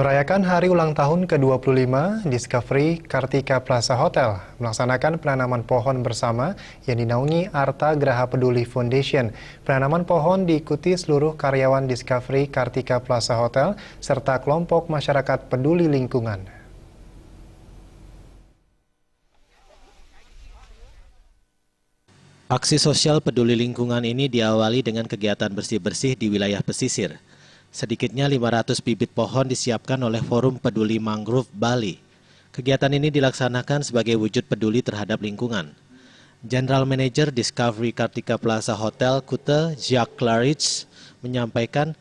Merayakan hari ulang tahun ke-25, Discovery Kartika Plaza Hotel melaksanakan penanaman pohon bersama yang dinaungi Arta Graha Peduli Foundation. Penanaman pohon diikuti seluruh karyawan Discovery Kartika Plaza Hotel serta kelompok masyarakat peduli lingkungan. Aksi sosial peduli lingkungan ini diawali dengan kegiatan bersih-bersih di wilayah pesisir. Sedikitnya 500 bibit pohon disiapkan oleh Forum Peduli Mangrove Bali. Kegiatan ini dilaksanakan sebagai wujud peduli terhadap lingkungan. General Manager Discovery Kartika Plaza Hotel Kuta Jacques Claridge menyampaikan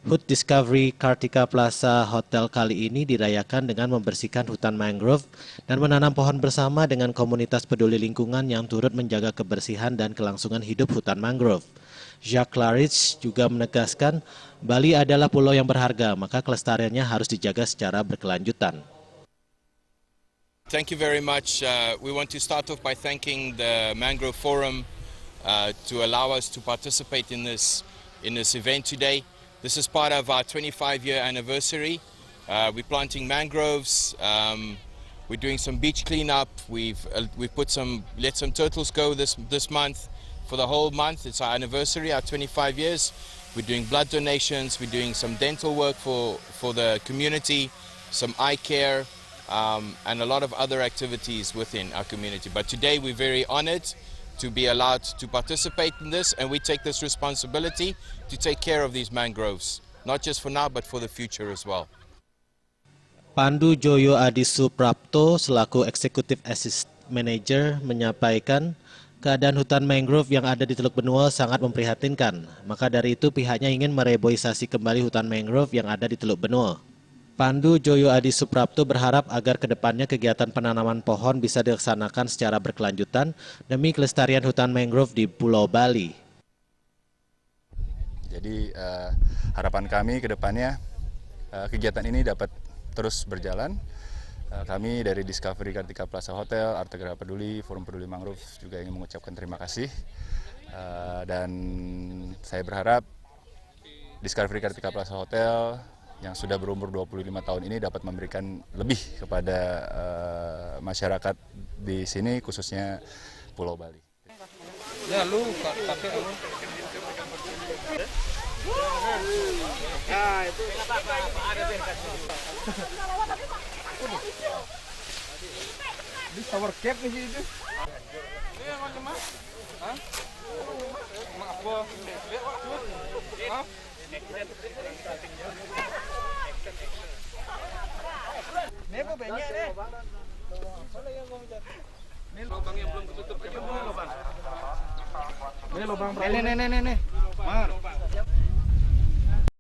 HUT Discovery Kartika Plaza Hotel kali ini dirayakan dengan membersihkan hutan mangrove dan menanam pohon bersama dengan komunitas peduli lingkungan yang turut menjaga kebersihan dan kelangsungan hidup hutan mangrove. Jacques Claridge juga menegaskan Bali adalah pulau yang berharga, maka kelestariannya harus dijaga secara berkelanjutan. Thank you very much. We want to start off by thanking the Mangrove Forum to allow us to participate in this event today. This is part of our 25-year anniversary. We're planting mangroves. We're doing some beach cleanup. We've let some turtles go this month. For the whole month, it's our anniversary, our 25 years. We're doing blood donations. We're doing some dental work for the community, some eye care, and a lot of other activities within our community. But today we're very honored to be allowed to participate in this, and we take this responsibility to take care of these mangroves, not just for now, but for the future as well. Pandu Joyo Adi Suprapto selaku Executive Assistant Manager menyampaikan keadaan hutan mangrove yang ada di Teluk Benua sangat memprihatinkan. Maka dari itu pihaknya ingin mereboisasi kembali hutan mangrove yang ada di Teluk Benua. Pandu Joyo Adi Suprapto berharap agar kedepannya kegiatan penanaman pohon bisa dilaksanakan secara berkelanjutan demi kelestarian hutan mangrove di Pulau Bali. Jadi harapan kami kedepannya kegiatan ini dapat terus berjalan. Kami dari Discovery Kartika Plaza Hotel, Arta Graha Peduli, Forum Peduli Mangrove juga ingin mengucapkan terima kasih. Dan saya berharap Discovery Kartika Plaza Hotel yang sudah berumur 25 tahun ini dapat memberikan lebih kepada masyarakat di sini, khususnya Pulau Bali. Ya lu pakai apa? Ah itu ada ini shower cap nih itu. Ini macam mana? Hah? Mak apa? Hah? Ini apa banyak deh? Ini lubang yang belum ketutup aja lubang. Ini lubang. Nih. Mar.